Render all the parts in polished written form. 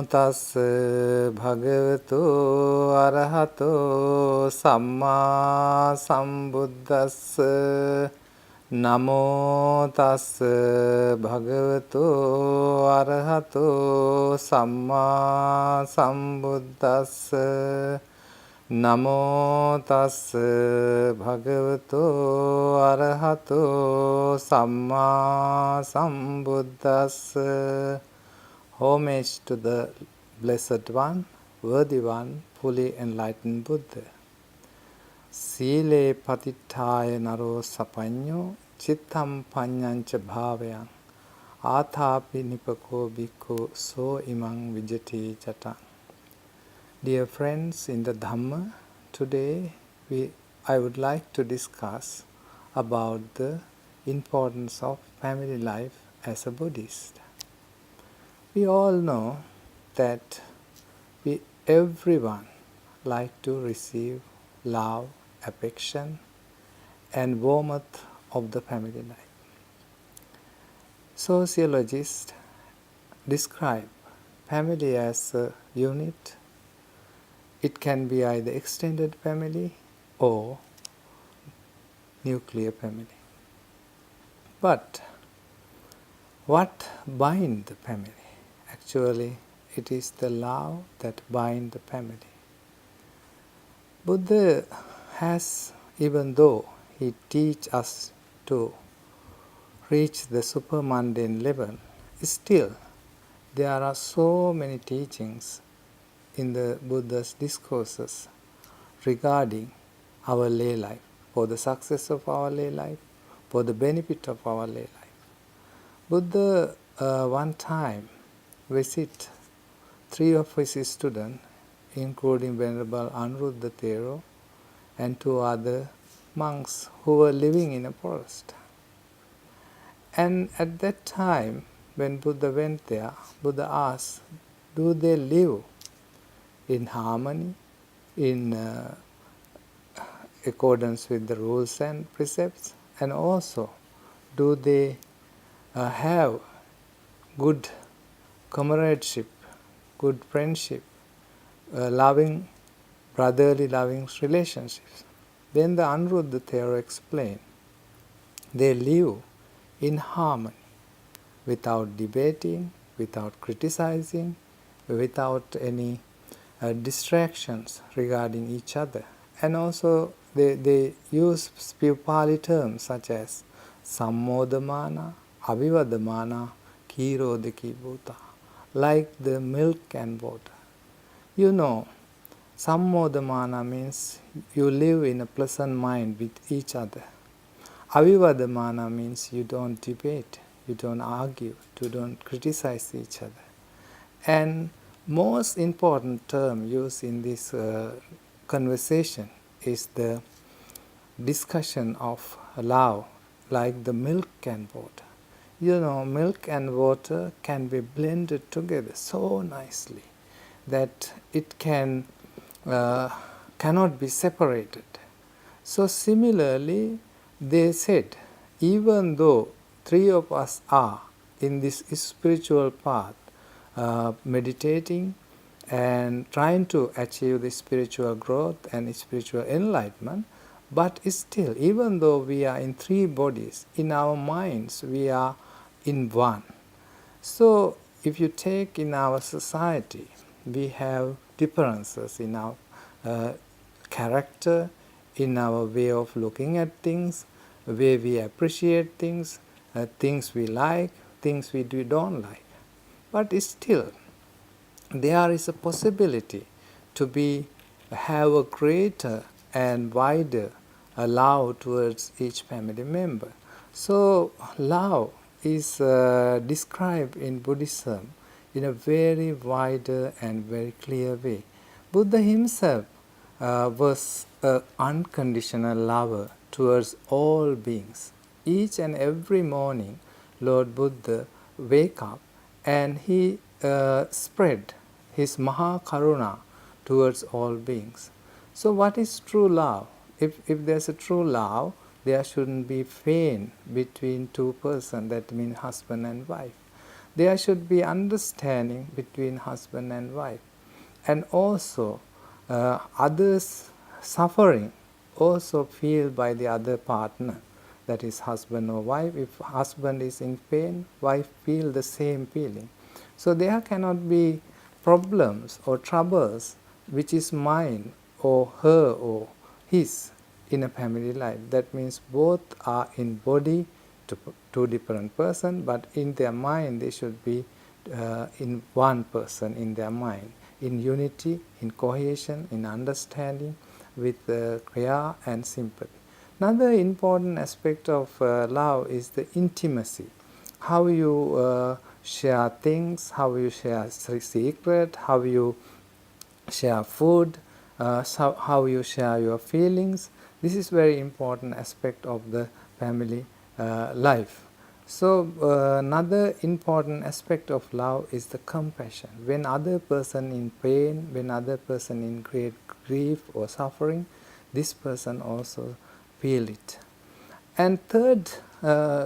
tassa bhagavato arahato samma sambuddhassa. Namo tassa bhagavato arahato samma sambuddhassa. Namo tassa bhagavato arahato samma sambuddhassa. Homage to the Blessed One, Worthy One, fully enlightened Buddha. Sile patittaya naro sapanyo chittam panyancha bhavayang athapi nipako bhikkhu so imang vijati chatang. Dear friends in the Dhamma, today I would like to discuss about the importance of family life as a Buddhist. We all know that everyone like to receive love, affection and warmth of the family life. Sociologists describe family as a unit. It can be either extended family or nuclear family. But what binds the family? Actually, it is the love that binds the family. Buddha has, even though he teaches us to reach the super-mundane level, still there are so many teachings in the Buddha's discourses regarding our lay life, for the success of our lay life, for the benefit of our lay life. Buddha one time visited 3 of his students, including Venerable Anuruddha Thero and 2 other monks who were living in a forest. And at that time, when Buddha went there, Buddha asked, do they live in harmony, in accordance with the rules and precepts, and also do they have good comradeship, good friendship, loving, brotherly loving relationships? Then the Anuruddha Thero explained, they live in harmony, without debating, without criticizing, without any distractions regarding each other. And also they use few Pali terms such as sammodamana, avivadamana, kirodaki bhuta, like the milk and water. You know, sammodamana means you live in a pleasant mind with each other. Avivadamana means you don't debate, you don't argue, you don't criticize each other. And most important term used in this conversation is the discussion of love, like the milk and water. You know, milk and water can be blended together so nicely that it cannot be separated. So similarly, they said, even though 3 of us are in this spiritual path, meditating and trying to achieve the spiritual growth and spiritual enlightenment, but still, even though we are in 3 bodies, in our minds we are in one. So if you take in our society, we have differences in our character, in our way of looking at things, the way we appreciate things, things we like, things we don't like. But still, there is a possibility to have a greater and wider love towards each family member. So love is described in Buddhism in a very wider and very clear way. Buddha himself was an unconditional lover towards all beings. Each and every morning, Lord Buddha wake up and he spread his Mahakaruna towards all beings. So what is true love? If there's a true love, there shouldn't be pain between 2 persons, that means husband and wife. there should be understanding between husband and wife. And also others' suffering also feel by the other partner, that is husband or wife. If husband is in pain, wife feel the same feeling. So there cannot be problems or troubles which is mine or her or his in a family life. That means both are in body to two different person, but in their mind they should be in one person in their mind, in unity, in cohesion, in understanding, with care and sympathy. Another important aspect of love is the intimacy. How you share things, how you share secret, how you share food, how you share your feelings. This is very important aspect of the family life. So another important aspect of love is the compassion. When other person in pain, when other person in great grief or suffering, this person also feel it. And third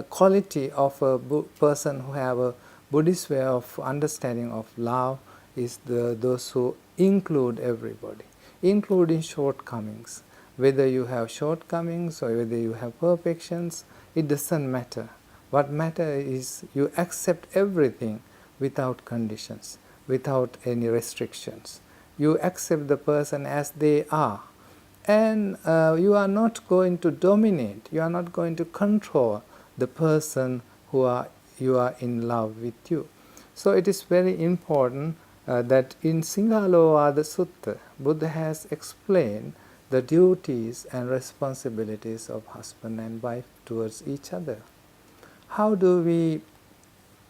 quality of a person who have a Buddhist way of understanding of love is those who include everybody, including shortcomings. Whether you have shortcomings or whether you have perfections, it doesn't matter. What matters is you accept everything without conditions, without any restrictions. You accept the person as they are. And you are not going to dominate, you are not going to control the person you are in love with you. So it is very important that in Sughdhabi Sutta, Buddha has explained the duties and responsibilities of husband and wife towards each other. How do we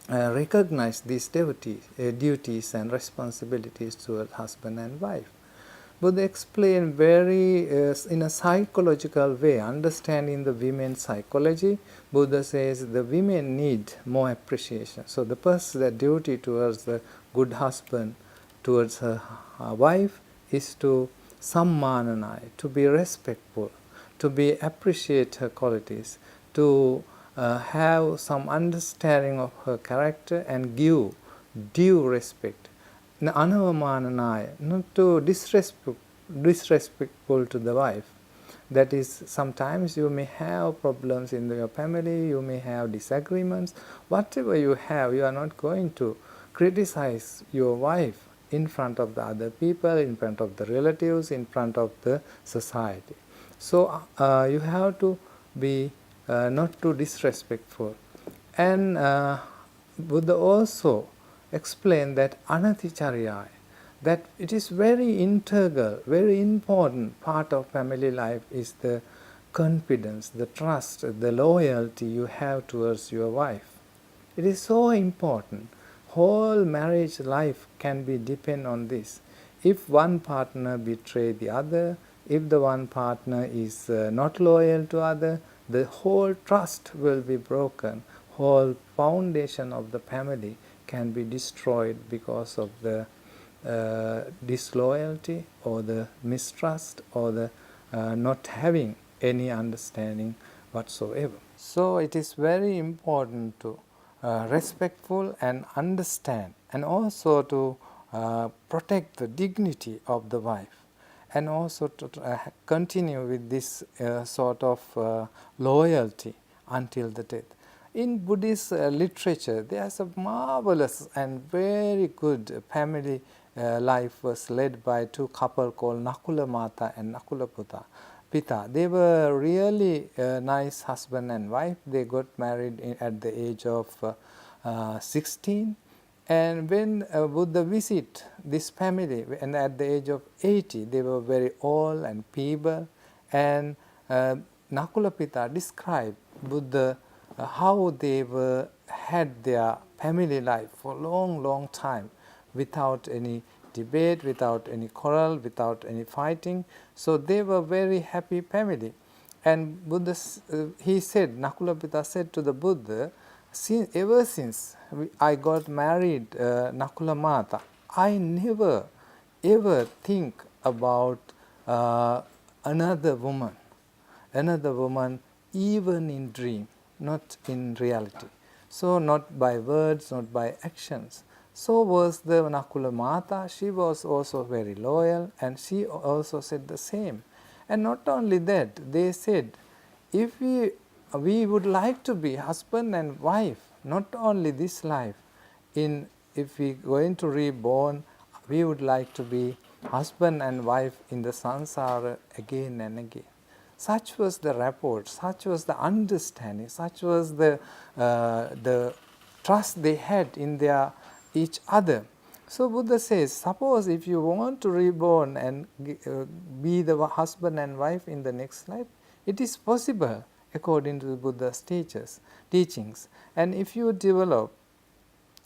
recognize these duties and responsibilities towards husband and wife? Buddha explained very in a psychological way, understanding the women's psychology. Buddha says the women need more appreciation. So the duty towards the good husband, towards her wife, is to sammananai, to be respectful, to be appreciate her qualities, to have some understanding of her character and give due respect. Anavamananaya, not to disrespectful to the wife. That is, sometimes you may have problems in your family, you may have disagreements. Whatever you have, you are not going to criticize your wife in front of the other people, in front of the relatives, in front of the society. So you have to be not too disrespectful. And Buddha also explain that anaticharya, that it is very integral, very important part of family life is the confidence, the trust, the loyalty you have towards your wife. It is so important. Whole marriage life can be depend on this. If one partner betray the other, if the one partner is not loyal to other, the whole trust will be broken. Whole foundation of the family can be destroyed because of the disloyalty or the mistrust or the not having any understanding whatsoever. So it is very important to respectful and understand, and also to protect the dignity of the wife, and also to continue with this sort of loyalty until the death. In Buddhist literature, there is a marvelous and very good family life was led by two couples called Nakula Mata and Nakula Pita. They were really nice husband and wife. They got married at the age of 16. And when Buddha visited this family, and at the age of 80, they were very old and feeble. And Nakula Pita described Buddha how they had their family life for a long, long time without any debate, without any quarrel, without any fighting. So they were very happy family. And Buddha, he said, Nakula Pita said to the Buddha, ever since I got married, Nakula Mata, I never ever think about another woman even in dream, not in reality. So not by words, not by actions. So was the Nakula Mata. She was also very loyal, and she also said the same. And not only that, they said, if we would like to be husband and wife, not only this life, if we going to reborn, we would like to be husband and wife in the samsara again and again. Such was the rapport, such was the understanding, such was the trust they had in each other. So Buddha says, suppose if you want to reborn and be the husband and wife in the next life, it is possible according to the Buddha's teachings. And if you develop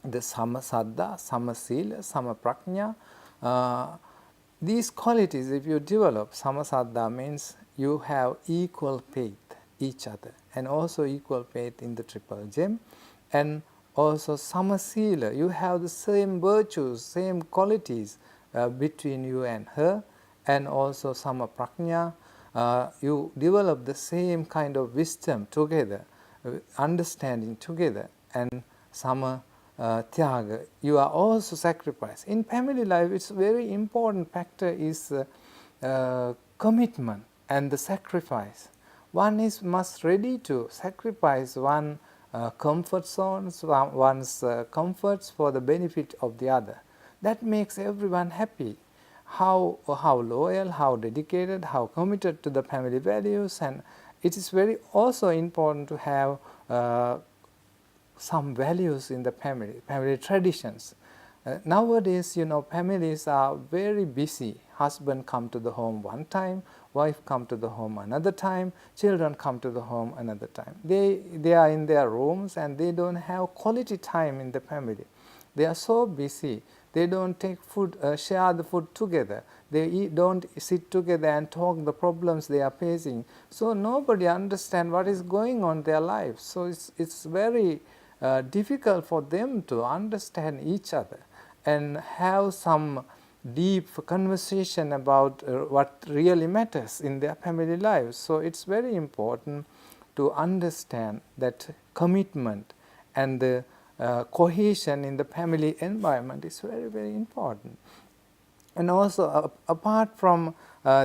the sama saddha, sama sila, sama prajna, these qualities, if you develop, sama saddha means you have equal faith each other, and also equal faith in the triple gem, and also sama sila, you have the same virtues, same qualities between you and her, and also sama prajna, you develop the same kind of wisdom together, understanding together, and sama tyaga, you are also sacrificed. In family life, it's very important factor is commitment and the sacrifice. One is must ready to sacrifice one comfort zones, one's comforts for the benefit of the other. That makes everyone happy. How loyal, how dedicated, how committed to the family values, and it is very also important to have some values in the family traditions. Nowadays, families are very busy. Husband come to the home one time, wife come to the home another time, children come to the home another time. They are in their rooms and they don't have quality time in the family. They are so busy. They don't take food, share the food together. They don't sit together and talk the problems they are facing. So nobody understands what is going on in their lives. So it's very difficult for them to understand each other and have some deep conversation about what really matters in their family lives. So it's very important to understand that commitment and the cohesion in the family environment is very, very important. And also apart from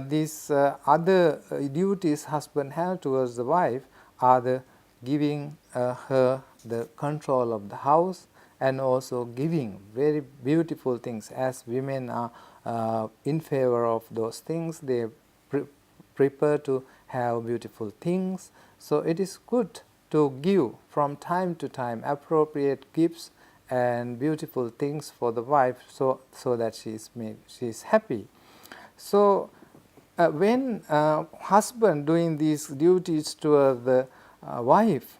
these other duties husband have towards the wife are the giving her the control of the house, and also giving very beautiful things. As women are in favor of those things, they prepare to have beautiful things. So it is good to give from time to time appropriate gifts and beautiful things for the wife, so that she is happy. So when husband doing these duties towards the wife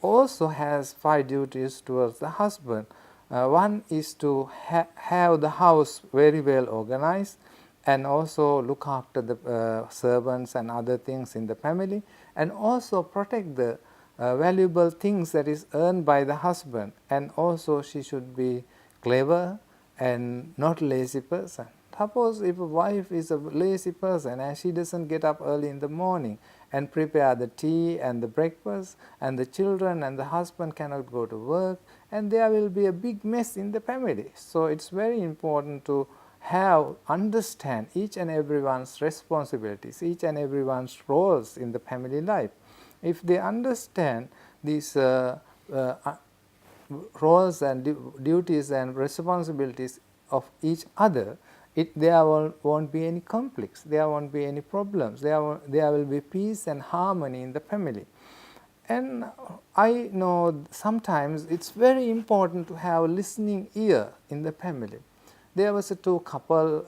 also has 5 duties towards the husband. One is to have the house very well organized, and also look after the servants and other things in the family, and also protect the valuable things that is earned by the husband. And also she should be clever and not lazy person. Suppose if a wife is a lazy person and she doesn't get up early in the morning and prepare the tea and the breakfast, and the children and the husband cannot go to work, and there will be a big mess in the family. So it's very important to understand each and everyone's responsibilities, each and everyone's roles in the family life. If they understand these roles and duties and responsibilities of each other, there won't be any conflicts, there won't be any problems, there will be peace and harmony in the family. And I know sometimes it's very important to have a listening ear in the family. There was a 2 couple,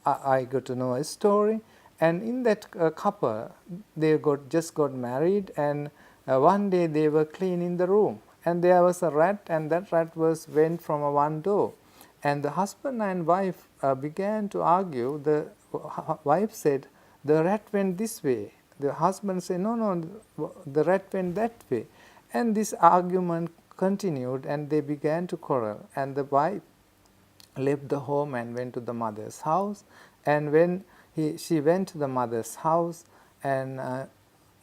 I got to know a story, and in that couple, they just got married, and one day they were cleaning the room, and there was a rat, and that rat went from one door. And the husband and wife began to argue. The wife said, the rat went this way. The husband said, no, the rat went that way. And this argument continued, and they began to quarrel. And the wife left the home and went to the mother's house. And when she went to the mother's house, and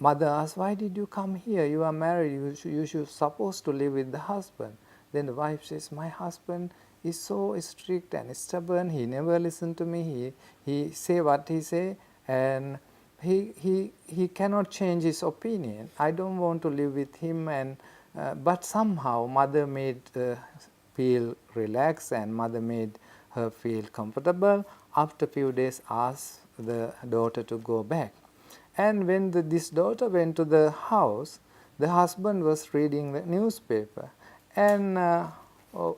mother asks, why did you come here? You are married, you should supposed to live with the husband. Then the wife says, my husband is so strict and stubborn, he never listens to me, he say what he say, and he cannot change his opinion. I don't want to live with him. And but somehow mother made feel relaxed, and mother made her feel comfortable. After few days asked the daughter to go back. And when this daughter went to the house, the husband was reading the newspaper, and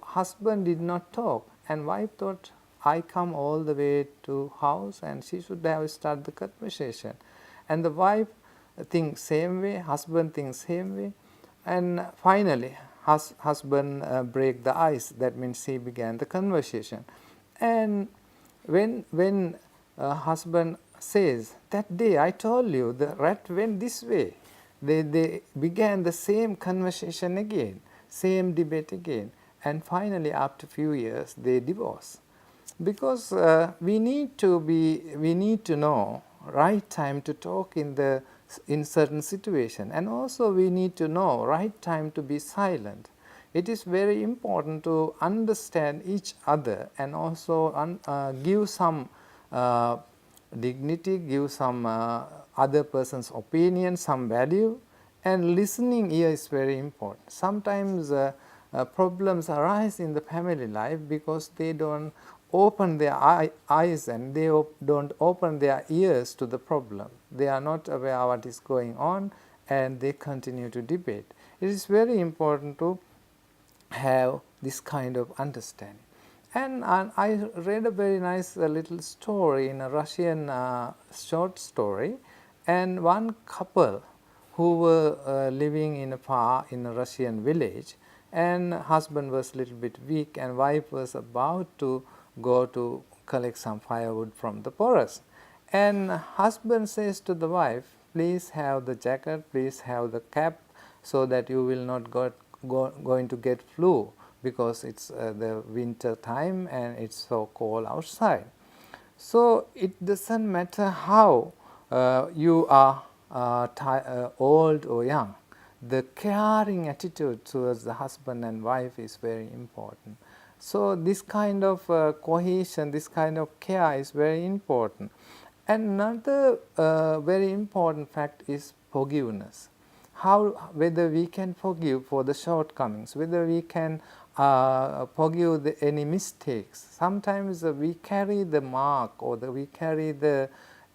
husband did not talk, and wife thought, I come all the way to house and she should have started the conversation. And the wife thinks same way, husband thinks same way, and finally husband break the ice. That means he began the conversation. And when husband says, that day I told you the rat went this way, they began the same conversation again, same debate again, and finally after few years they divorce. Because we need to know right time to talk in certain situation, and also we need to know right time to be silent. It is very important to understand each other, and also give some dignity, give some other person's opinion, some value, and listening ear is very important. Sometimes problems arise in the family life because they don't open their eyes, and they don't open their ears to the problem. They are not aware of what is going on, and they continue to debate. It is very important to have this kind of understanding. And I read a very nice little story in a Russian short story, and one couple who were living in a Russian village, and husband was a little bit weak, and wife was about to go to collect some firewood from the forest. And husband says to the wife, please have the jacket, please have the cap, so that you will not going to get flu, because it's the winter time and it's so cold outside. So it doesn't matter how you are old or young, the caring attitude towards the husband and wife is very important. So this kind of cohesion, this kind of care is very important. Another very important fact is forgiveness. Whether we can forgive for the shortcomings, whether we can forgive any mistakes. Sometimes we carry the mark, or we carry the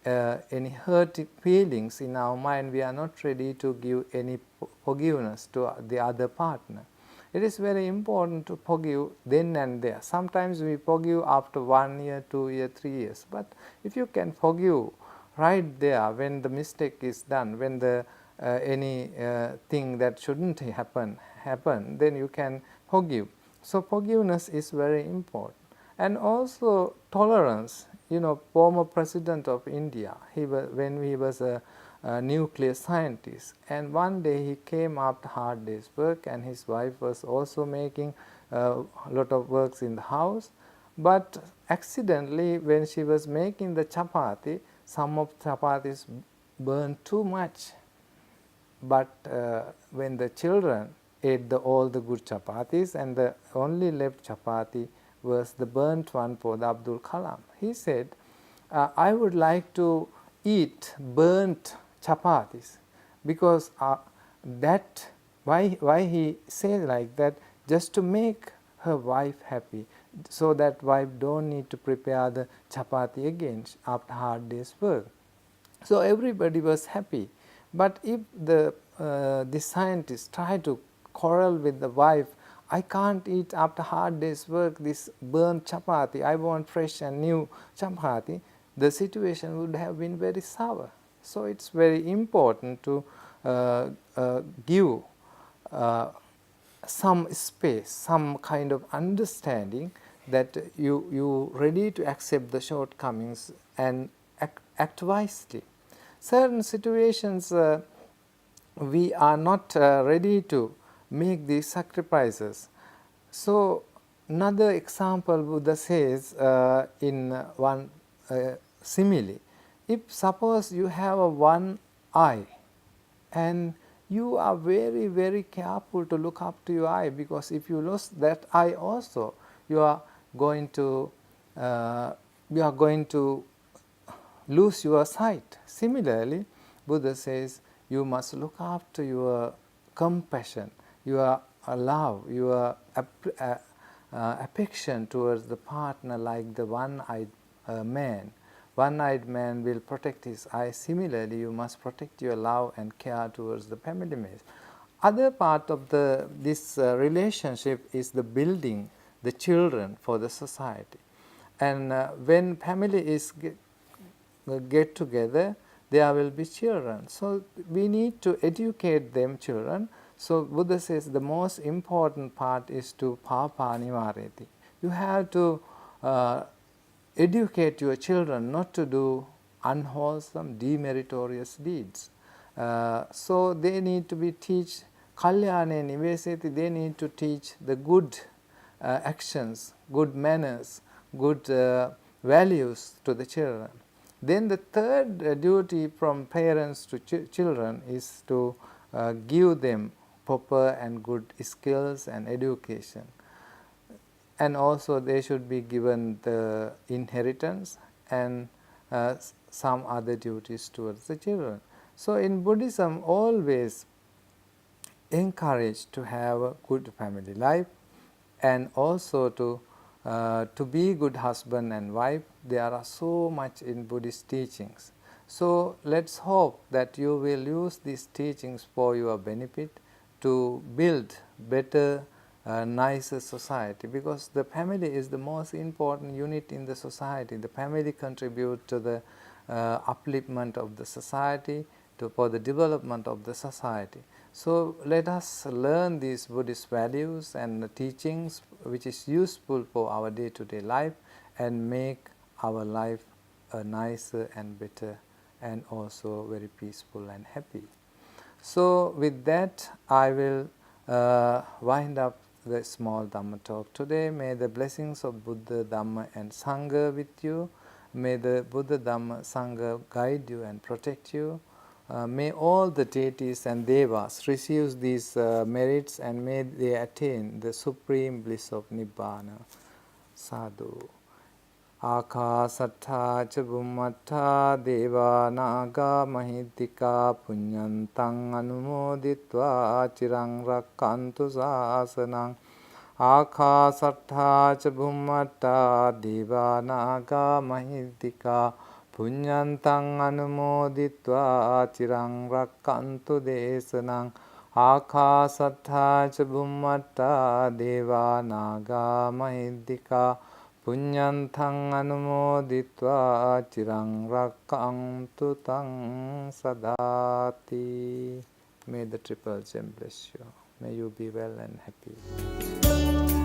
any hurt feelings in our mind. We are not ready to give any forgiveness to the other partner. It is very important to forgive then and there. Sometimes we forgive after 1 year, 2 years, 3 years. But if you can forgive right there when the mistake is done, when the any thing that shouldn't happen, then you can forgive. So forgiveness is very important. And also tolerance. Former president of India, when he was a nuclear scientist, and one day he came after hard day's work, and his wife was also making a lot of works in the house, but accidentally when she was making the chapati, some of chapatis burned too much. But when the children ate all the good chapatis, and the only left chapati was the burnt one for the Abdul Kalam, he said, I would like to eat burnt chapatis, because that why he said like that, just to make her wife happy, so that wife don't need to prepare the chapati again after hard day's work. So everybody was happy. But if the scientist tried to quarrel with the wife, I can't eat after hard day's work this burnt chapati, I want fresh and new chapati, the situation would have been very sour. So it's very important to give some space, some kind of understanding that you ready to accept the shortcomings and act wisely. Certain situations we are not ready to make these sacrifices. So another example Buddha says in one simile, if suppose you have one eye And you are very, very careful to look up to your eye, because if you lose that eye also, you are going to lose your sight. Similarly, Buddha says you must look after your compassion, your love, your affection towards the partner, like the one-eyed man. One-eyed man will protect his eye. Similarly, you must protect your love and care towards the family members. Other part of this relationship is the building the children for the society. And when family is get together, there will be children. So we need to educate them children. So Buddha says the most important part is to papa nivareti. You have to educate your children not to do unwholesome, demeritorious deeds. So they need to be teach kalyane niveseti. They need to teach the good actions, good manners, good values to the children. Then the third duty from parents to children is to give them proper and good skills and education. And also they should be given the inheritance and some other duties towards the children. So in Buddhism, always encouraged to have a good family life, and also to be good husband and wife. There are so much in Buddhist teachings. So let's hope that you will use these teachings for your benefit to build better, nicer society, because the family is the most important unit in the society. The family contributes to the upliftment of the society, for the development of the society. So let us learn these Buddhist values and teachings which is useful for our day-to-day life, and make our life a nicer and better, and also very peaceful and happy. So with that, I will wind up the small Dhamma talk today. May the blessings of Buddha, Dhamma and Sangha with you. May the Buddha, Dhamma, Sangha guide you and protect you. May all the deities and devas receive these merits, and may they attain the supreme bliss of Nibbana. Sadhu. Akasattha ca bhummattha deva naga mahiddhika punyantang anumoditva cirang rakkantu sasanang. Akasattha ca bhummattha deva naga mahiddhika punyantang anumoditva cirang rakkantu desanang. Akasattha ca bhummattha deva naga mahiddhika punyantang anumoditva cirang rakkantu tang sadati. May the Triple Gem bless you. May you be well and happy.